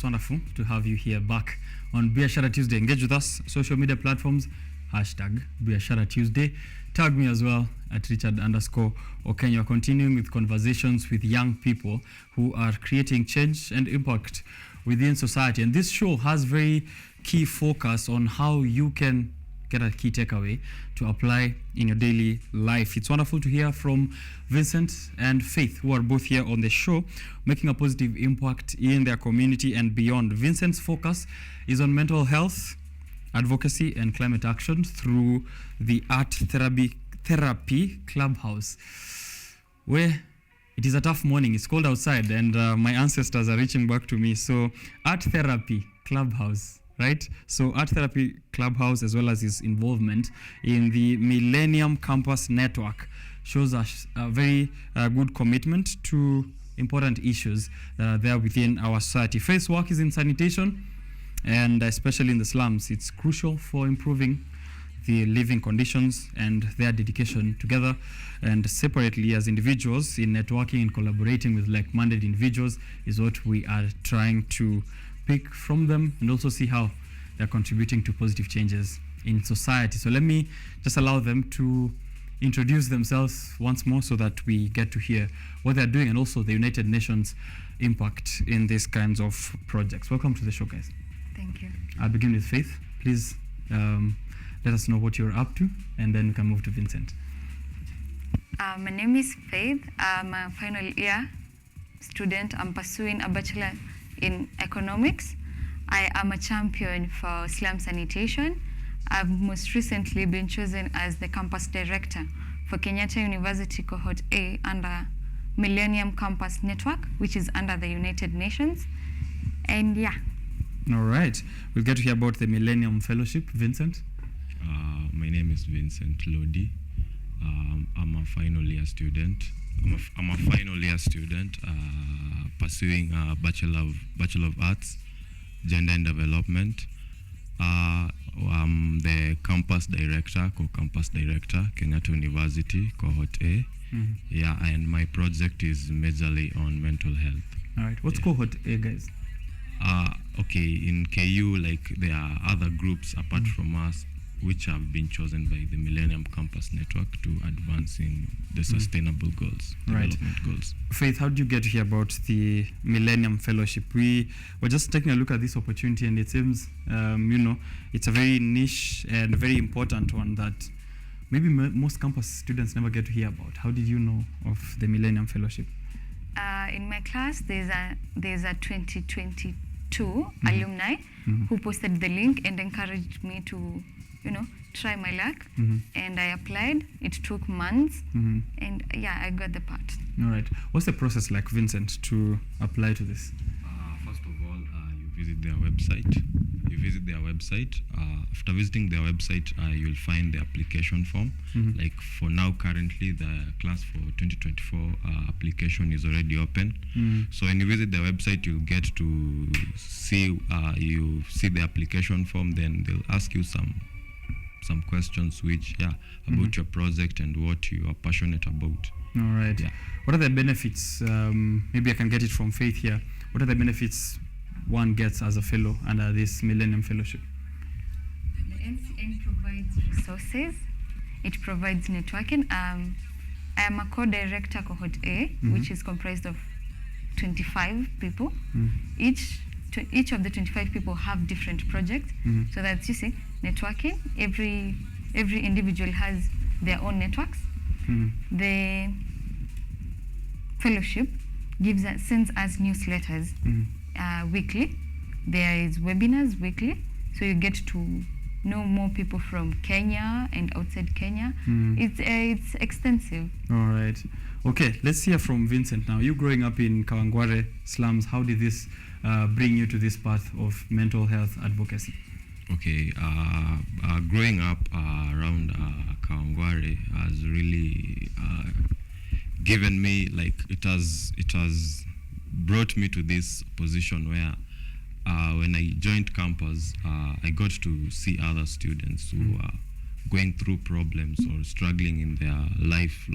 wonderful to have you here back on Biashara Tuesday. Engage with us, social media platforms, hashtag Biashara Tuesday. Tag me as well at Richard_Okenye. We're continuing with conversations with young people who are creating change and impact within society. And this show has very key focus on how you can get a key takeaway to apply in your daily life. It's wonderful to hear from Vincent and Faith, who are both here on the show, making a positive impact in their community and beyond. Vincent's focus is on mental health, advocacy, and climate action through the Art Therapy Clubhouse, where it is a tough morning. It's cold outside, and my ancestors are reaching back to me. So, Art Therapy Clubhouse, right? So Art Therapy Clubhouse, as well as his involvement in the Millennium Campus Network, shows us a very good commitment to important issues that are there within our society. Faith's work is in sanitation, and especially in the slums. It's crucial for improving the living conditions, and their dedication together and separately as individuals in networking and collaborating with like-minded individuals is what we are trying to pick from them and also see how they're contributing to positive changes in society. So let me just allow them to introduce themselves once more so that we get to hear what they're doing and also the United Nations impact in these kinds of projects. Welcome to the show, guys. Thank you. I'll begin with Faith. Please let us know what you're up to, and then we can move to Vincent. My name is Faith. I'm a final year student. I'm pursuing a bachelor in economics. I am a champion for slum sanitation. I've most recently been chosen as the campus director for Kenyatta University Cohort A under Millennium Campus Network, which is under the United Nations. And yeah. All right. We'll get to hear about the Millennium Fellowship. Vincent? My name is Vincent Lordi. I'm a final year student. I'm a final year student pursuing a Bachelor of Arts, Gender and Development. I'm the campus director, co-campus director, Kenyatta University, Cohort A. Mm-hmm. Yeah, and my project is majorly on mental health. All right. What's Cohort A, guys? Okay, in KU, like there are other groups apart from us, which have been chosen by the Millennium Campus Network to advance in the sustainable goals, development goals. Faith, how did you get to hear about the Millennium Fellowship? We were just taking a look at this opportunity, and it seems, it's a very niche and very important one that maybe most campus students never get to hear about. How did you know of the Millennium Fellowship? In my class, there's a 2022 alumni who posted the link and encouraged me to try my luck, and I applied. It took months, and yeah, I got the part. All right. What's the process like, Vincent, to apply to this? First of all, you visit their website. After visiting their website, you'll find the application form. Like for now, currently, the class for 2024 application is already open. So when you visit the website, you'll get to see the application form. Then they'll ask you some questions about your project and what you are passionate about. All right. Yeah. What are the benefits? Maybe I can get it from Faith here. What are the benefits one gets as a fellow under this Millennium Fellowship? The MCN provides resources. It provides networking. I am a co-director Cohort A, which is comprised of 25 people. Each of the 25 people have different projects. So that's, networking. Every individual has their own networks. The fellowship sends us newsletters weekly. There is webinars weekly, so you get to know more people from Kenya and outside Kenya. It's extensive. All right. Okay, let's hear from Vincent now. You growing up in Kawangware slums, how did this bring you to this path of mental health advocacy? Okay, growing up around Kawangware has really given me, it has brought me to this position where when I joined campus, I got to see other students who are going through problems or struggling in their life,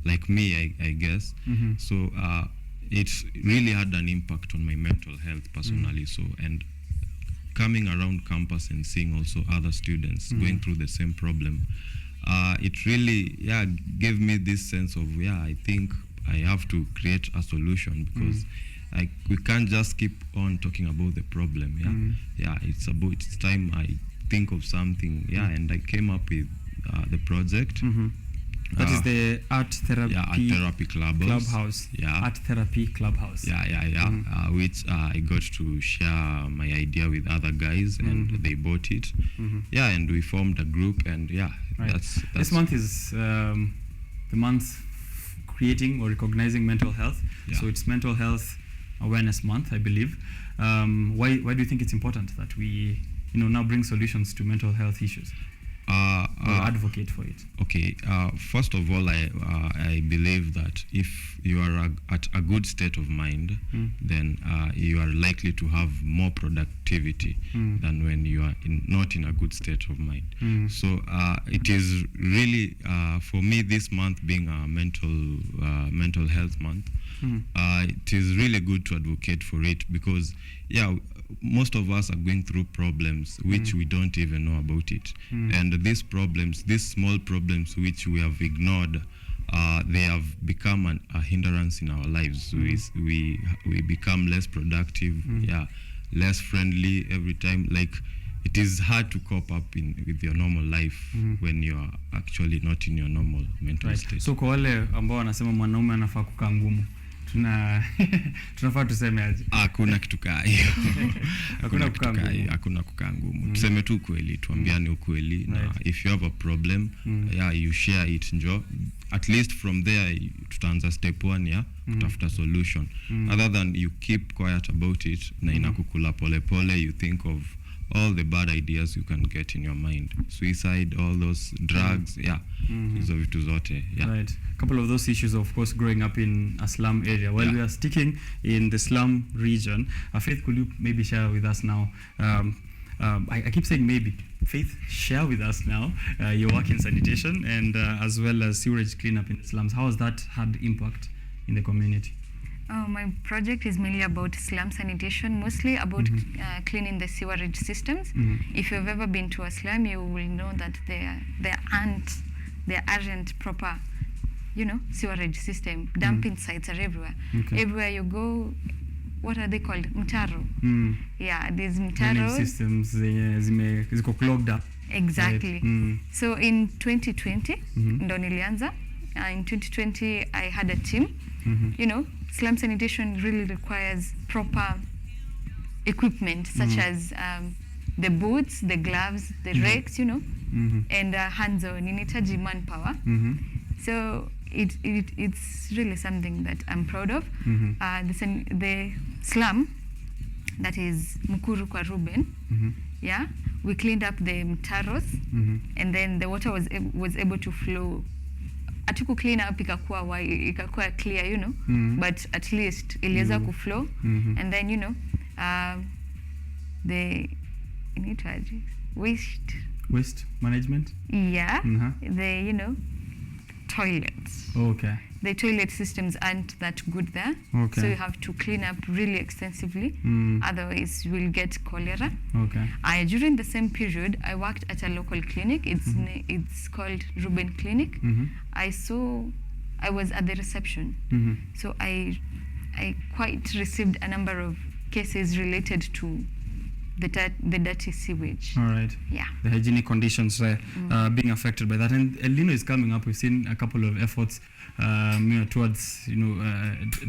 like me, I guess. So it really had an impact on my mental health personally. So, and coming around campus and seeing also other students going through the same problem, it really gave me this sense of I think I have to create a solution, because we can't just keep on talking about the problem. It's time I think of something. And I came up with the project. That is the art therapy, art therapy clubhouse. Art therapy clubhouse. Which I got to share my idea with other guys, and they bought it. And we formed a group, and that's this month is the month creating or recognizing mental health. So it's Mental Health Awareness Month, I believe. Why do you think it's important that we now bring solutions to mental health issues? Or advocate for it? Okay, first of all, I believe that if you are at a good state of mind, then you are likely to have more productivity than when you are not in a good state of mind. So it is really, for me, this month being a mental health month, it is really good to advocate for it, because most of us are going through problems which we don't even know about it. And these problems, these small problems which we have ignored, they have become a hindrance in our lives. We become less productive, less friendly every time. Like, it is hard to cope up with your normal life when you are actually not in your normal mental state. So kwa wale ambao wanasema mwanaume anafaa kukaa ngumu, tunafaa tuseme aje? Hakuna kitu kaa hiyo. Hakuna kukaa ngumu. Tuseme tu ukweli, tuambiane ukweli. Na if you have a problem, you share it, njo. At least from there, tutaanza step 1, kutafuta solution. Other than you keep quiet about it, na inakukula pole pole, you think of all the bad ideas you can get in your mind. Suicide, all those drugs, hizo vitu zote. Right. A couple of those issues, of course, growing up in a slum area. While we are sticking in the slum region, Faith, could you maybe share with us now? I keep saying maybe. Faith, share with us now your work in sanitation and as well as sewerage cleanup in the slums. How has that had impact in the community? My project is mainly about slum sanitation, mostly about cleaning the sewerage systems. If you've ever been to a slum, you will know that there aren't proper, sewerage system. Dumping sites are everywhere. Everywhere you go, what are they called? Mtaro. These mtaro systems ziko clogged up. Exactly. Right. So in 2020, ndo nilianza. In 2020, I had a team. Slum sanitation really requires proper equipment, such as the boots, the gloves, the rakes, and hands-on. Inahitaji manpower. So it's really something that I'm proud of. The slum, that is Mukuru kwa Ruben, we cleaned up the mtaros, and then the water was able to flow. Atuku clean up ikakuwa clear, but at least iliweza kuflow, and then the waste management, the toilets. The toilet systems aren't that good there, so you have to clean up really extensively, otherwise you will get cholera. During the same period, I worked at a local clinic. It's called Ruben Clinic. I was at the reception, so I quite received a number of cases related to the dirty sewage. All right. The hygienic conditions being affected by that. And El Nino is coming up. We've seen a couple of efforts towards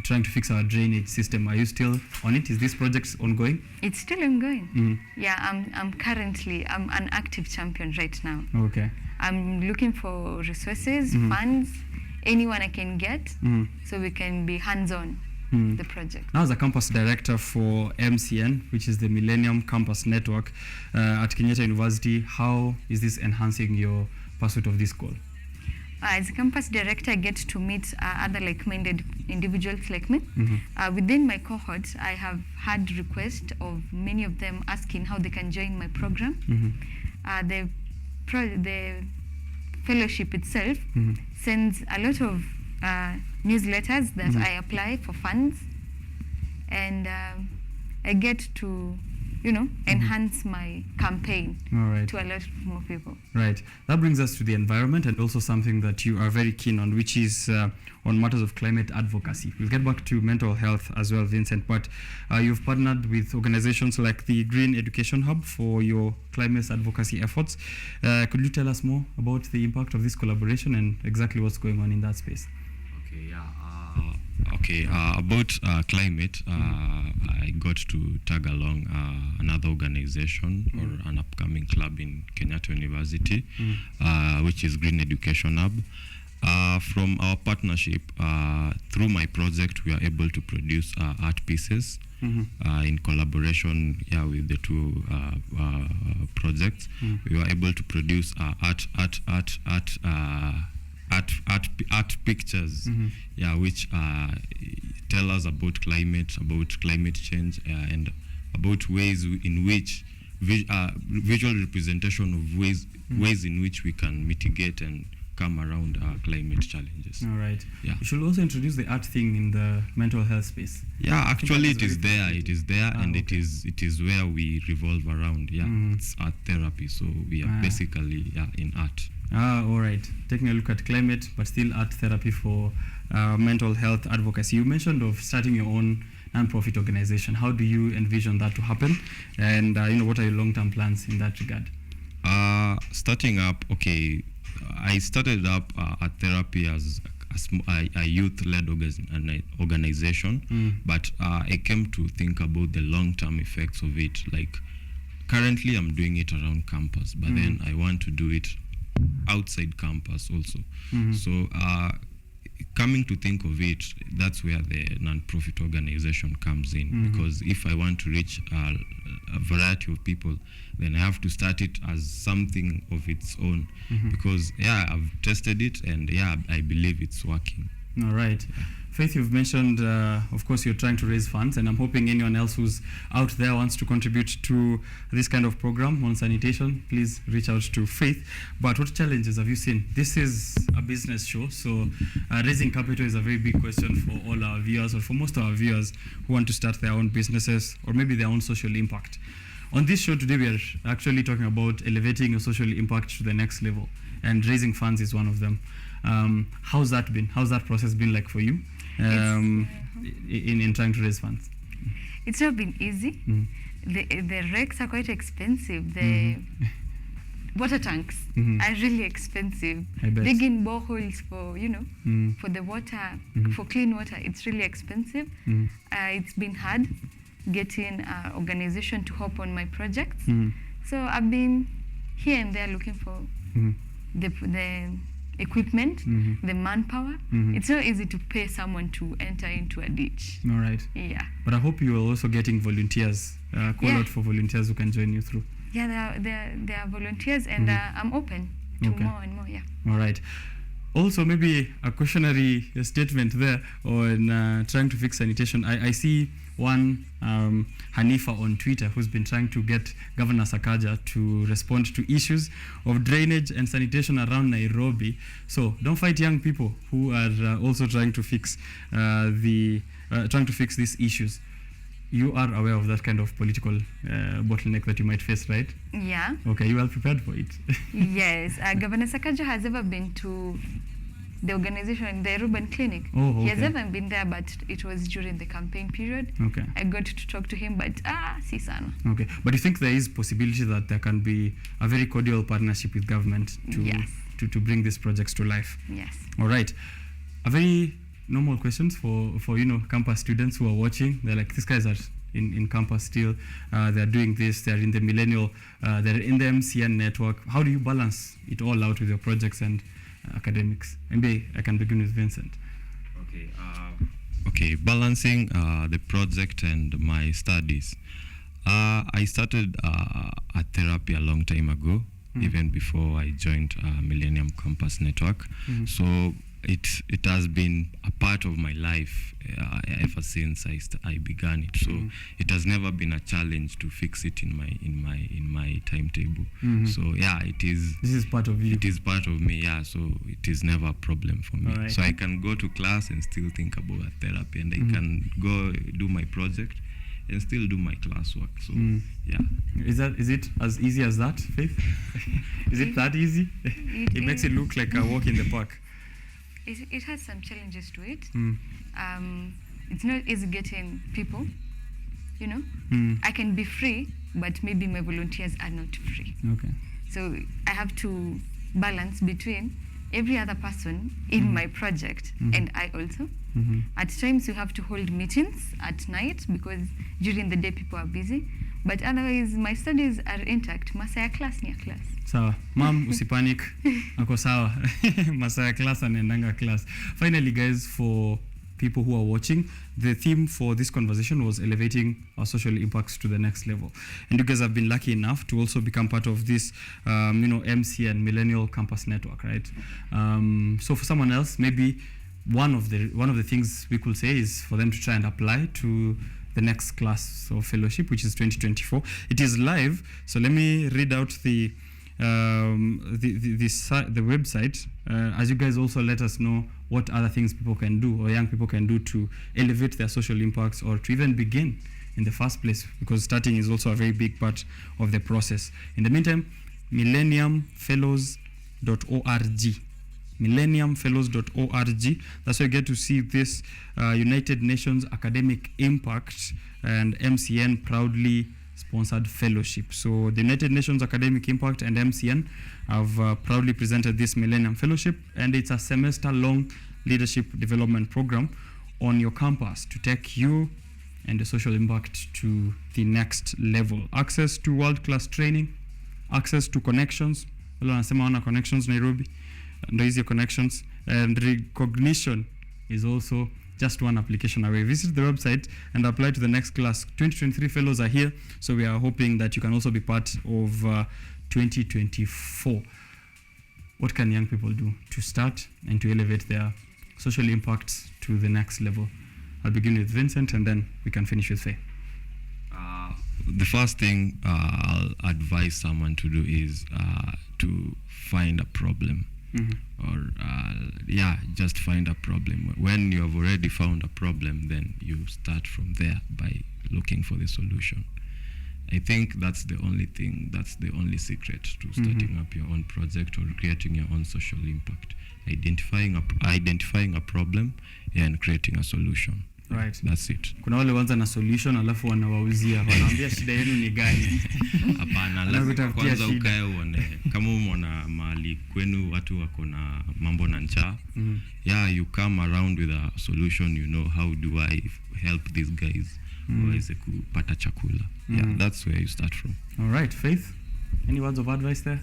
trying to fix our drainage system. Are you still on it? Is this project ongoing? It's still ongoing. I'm currently an active champion right now. I'm looking for resources, funds, anyone I can get, so we can be hands-on the project. Now, as a campus director for MCN, which is the Millennium Campus Network at Kenyatta University, how is this enhancing your pursuit of this goal? As a campus director, I get to meet other like-minded individuals like me. Within my cohort, I have had requests of many of them asking how they can join my program. The fellowship itself sends a lot of newsletters that I apply for funds, and I get to, enhance my campaign to a lot more people. Right. That brings us to the environment and also something that you are very keen on, which is on matters of climate advocacy. We'll get back to mental health as well, Vincent, but you've partnered with organizations like the Green Education Hub for your climate advocacy efforts. Could you tell us more about the impact of this collaboration and exactly what's going on in that space? About climate, I got to tag along another organization or an upcoming club in Kenyatta University, which is Green Education Hub. From our partnership, through my project, we are able to produce art pieces in collaboration with the two projects. We were able to produce art pictures, which tell us about climate change, and about ways in which visual representation of ways in which we can mitigate and come around climate challenges. All right. Yeah. You should also introduce the art thing in the mental health space. Yeah, actually it is there, and okay. it is where we revolve around. Yeah, it's art therapy, so we are basically in art. All right. Taking a look at climate, but still art therapy for mental health advocacy. You mentioned of starting your own non-profit organization. How do you envision that to happen? And what are your long-term plans in that regard? Starting up, I started up art therapy as a youth-led organization, but I came to think about the long-term effects of it. Like, currently I'm doing it around campus, but then I want to do it outside campus also. So coming to think of it, that's where the non-profit organization comes in, because if I want to reach a variety of people, then I have to start it as something of its own, because I've tested it, and I believe it's working. All right. Faith, you've mentioned, of course, you're trying to raise funds, and I'm hoping anyone else who's out there wants to contribute to this kind of program on sanitation, please reach out to Faith. But what challenges have you seen? This is a business show, so raising capital is a very big question for all our viewers, or for most of our viewers who want to start their own businesses or maybe their own social impact. On this show today, we are actually talking about elevating your social impact to the next level, and raising funds is one of them. How's that been? How's that process been like for you in trying to raise funds? It's not been easy. The recs are quite expensive. The water tanks are really expensive. I bet. Digging boreholes for, for the water, for clean water, it's really expensive. It's been hard getting an organization to hop on my projects. So I've been here and there looking for the equipment, the manpower. It's not easy to pay someone to enter into a ditch. All right. Yeah. But I hope you are also getting volunteers. Call out for volunteers who can join you through. Yeah, there are volunteers, and I'm open to more and more. Yeah. All right. Also, maybe a cautionary statement there on trying to fix sanitation. I see one Hanifa on Twitter who's been trying to get Governor Sakaja to respond to issues of drainage and sanitation around Nairobi. So don't fight young people who are also trying to fix these issues. You are aware of that kind of political bottleneck that you might face, right? Yeah. Okay, you are prepared for it. Yes. Governor Sakaja has ever been to the organization, the Urban Clinic. Oh, okay. He has ever been there, but it was during the campaign period. Okay. I got to talk to him, but si sana. Okay, but you think there is possibility that there can be a very cordial partnership with government to bring these projects to life? Yes. All right. A very normal questions for campus students who are watching. They're like, these guys are in campus still. They're doing this. They're in the millennial. They're in the MCN network. How do you balance it all out with your projects and academics? Maybe I can begin with Vincent. Okay, balancing the project and my studies. I started a therapy a long time ago, even before I joined Millennium Campus Network. So it has been a part of my life ever since I began it. So it has never been a challenge to fix it in my timetable. So yeah, it is. This is part of you. It is part of me. Yeah. So it is never a problem for me. Alright. So I can go to class and still think about therapy, and I can go do my project and still do my classwork. So yeah. Is it as easy as that, Faith? Is it that easy? It makes it look like a walk in the park. It has some challenges to it. It's not easy getting people, you know. I can be free, but maybe my volunteers are not free. Okay. So I have to balance between every other person in my project and I also. At times we have to hold meetings at night because during the day people are busy. But otherwise my studies are intact. Masaa ya class ni ya class. Sawa. Mom, usipanic. Ako sawa. Masaa ya class anaendanga class. Finally, guys, for people who are watching, the theme for this conversation was elevating our social impacts to the next level. And you guys have been lucky enough to also become part of this, MCN, Millennial Campus Network, right? So for someone else, maybe one of the things we could say is for them to try and apply to the next class of fellowship, which is 2024. It is live, so let me read out the website, as you guys also let us know what other things people can do or young people can do to elevate their social impacts or to even begin in the first place, because starting is also a very big part of the process. In the meantime, millenniumfellows.org. millenniumfellows.org. That's where you get to see this United Nations Academic Impact and MCN proudly sponsored fellowship. So the United Nations Academic Impact and MCN have proudly presented this Millennium Fellowship, and it's a semester-long leadership development program on your campus to take you and the social impact to the next level. Access to world-class training, access to connections. Wale wanasema wana connections Nairobi, ndo hizi connections, and recognition is also just one application away. Visit the website and apply to the next class. 2023 fellows are here, so we are hoping that you can also be part of 2024. What can young people do to start and to elevate their social impacts to the next level? I'll begin with Vincent and then we can finish with Faye. The first thing I'll advise someone to do is to find a problem. Or just find a problem. When you have already found a problem, then you start from there by looking for the solution. I think that's the only thing, that's the only secret to starting up your own project or creating your own social impact. Identifying a problem and creating a solution. Right. That's it. Kuna wale wanza na solution alafu wanawauzia, wanaambia shida yenu ni gani? Hapana, lazima kwanza ukae uone kama umeona mahali kwenu watu wako na mambo na njaa. You come around with a solution, you know, how do I help these guys waweze kupata chakula. That's where you start from. All right, Faith, any words of advice there?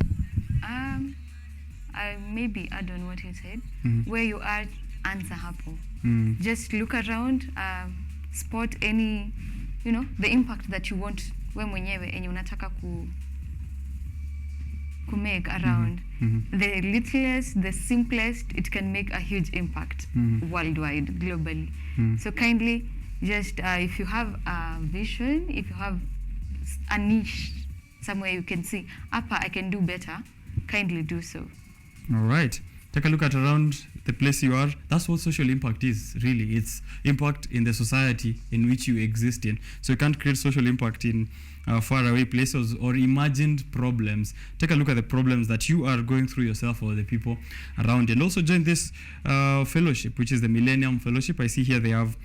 I maybe add on what he said. Where you are, answer hapo. Just look around, spot any, the impact that you want we mwenyewe enye unataka ku make around. The littlest, the simplest, it can make a huge impact worldwide, globally. So kindly, just if you have a vision, if you have a niche somewhere you can see, I can do better, kindly do so. All right. Take a look at around the place you are. That's what social impact is, really. It's impact in the society in which you exist in. So you can't create social impact in faraway places or imagined problems. Take a look at the problems that you are going through yourself or the people around you. And also join this fellowship, which is the Millennium Fellowship. I see here they have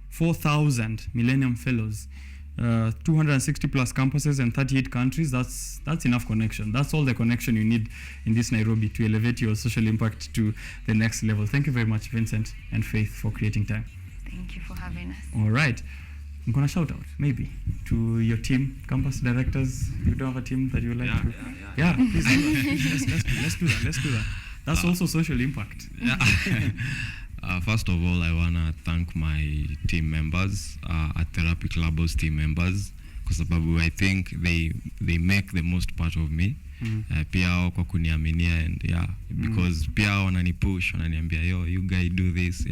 4,000 Millennium Fellows. 260 plus campuses and 38 countries. That's enough connection. That's all the connection you need in this Nairobi to elevate your social impact to the next level. Thank you very much, Vincent and Faith, for creating time. Thank you for having us. All right. I'm going to shout out maybe to your team, campus directors. You don't have a team that you would like to? Yeah, please. Let's do that. That's also social impact. First of all, I want to thank my team members, at Therapy Club's team members, because I think they make the most part of me. pia wao kwa kuniaminia, and because pia wao wananipush, wananiambia yo, you guys do this,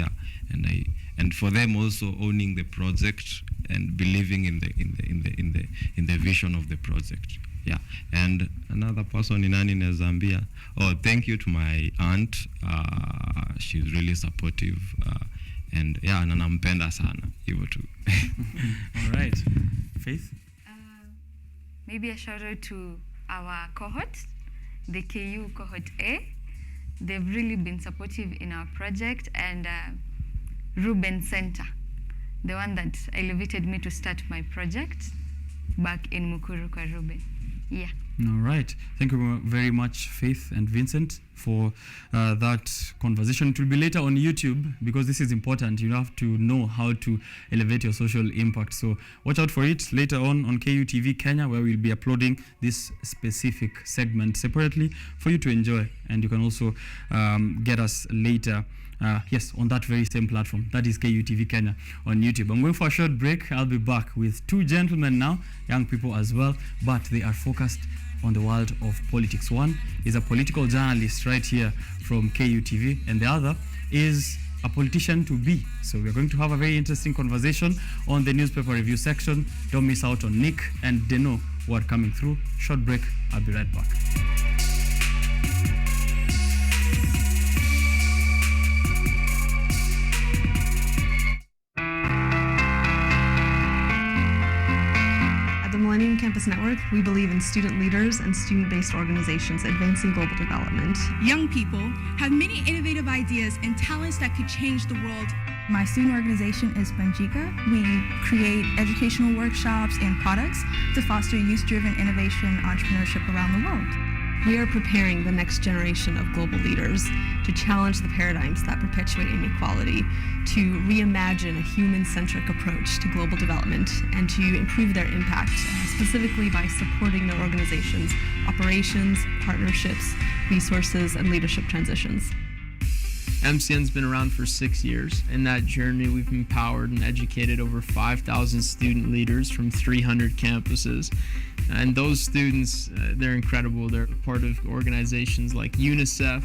and for them also owning the project and believing in the vision of the project. And another person in Ani Zambia. Thank you to my aunt. She's really supportive, and nampenda sana hivyo tu. All right, Faith. Maybe a shout out to our cohort, the KU cohort A. They've really been supportive in our project, and Ruben Center, the one that elevated me to start my project back in Mukuru kwa Ruben. All right. Thank you very much, Faith and Vincent, for that conversation. It will be later on YouTube, because this is important. You have to know how to elevate your social impact. So watch out for it later on KUTV Kenya, where we'll be uploading this specific segment separately for you to enjoy. And you can also get us later. On that very same platform. That is KUTV Kenya on YouTube. I'm going for a short break. I'll be back with two gentlemen now, young people as well, but they are focused on the world of politics. One is a political journalist right here from KUTV, and the other is a politician to be. So we're going to have a very interesting conversation on the newspaper review section. Don't miss out on Nick and Deno, who are coming through. Short break. I'll be right back. Millennium Campus Network, we believe in student leaders and student-based organizations advancing global development. Young people have many innovative ideas and talents that could change the world. My student organization is Banjika. We create educational workshops and products to foster youth-driven innovation and entrepreneurship around the world. We are preparing the next generation of global leaders to challenge the paradigms that perpetuate inequality, to reimagine a human-centric approach to global development, and to improve their impact, specifically by supporting their organizations' operations, partnerships, resources, and leadership transitions. MCN's been around for 6 years. In that journey, we've empowered and educated over 5,000 student leaders from 300 campuses. And those students, they're incredible. They're part of organizations like UNICEF,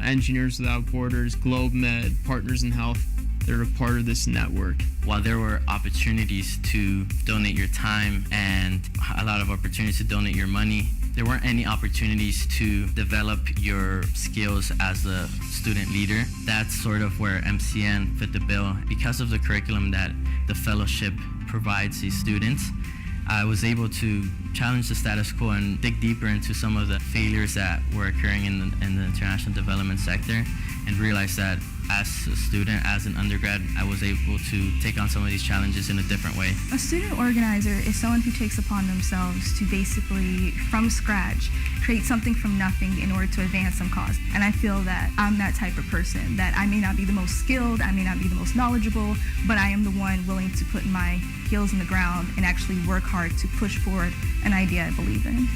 Engineers Without Borders, GlobeMed, Partners in Health. They're a part of this network. While there were opportunities to donate your time and a lot of opportunities to donate your money, there weren't any opportunities to develop your skills as a student leader. That's sort of where MCN fit the bill. Because of the curriculum that the fellowship provides these students, I was able to challenge the status quo and dig deeper into some of the failures that were occurring in the international development sector, and realize that as a student, as an undergrad, I was able to take on some of these challenges in a different way. A student organizer is someone who takes upon themselves to basically, from scratch, create something from nothing in order to advance some cause. And I feel that I'm that type of person, that I may not be the most skilled, I may not be the most knowledgeable, but I am the one willing to put my heels in the ground and actually work hard to push forward an idea I believe in.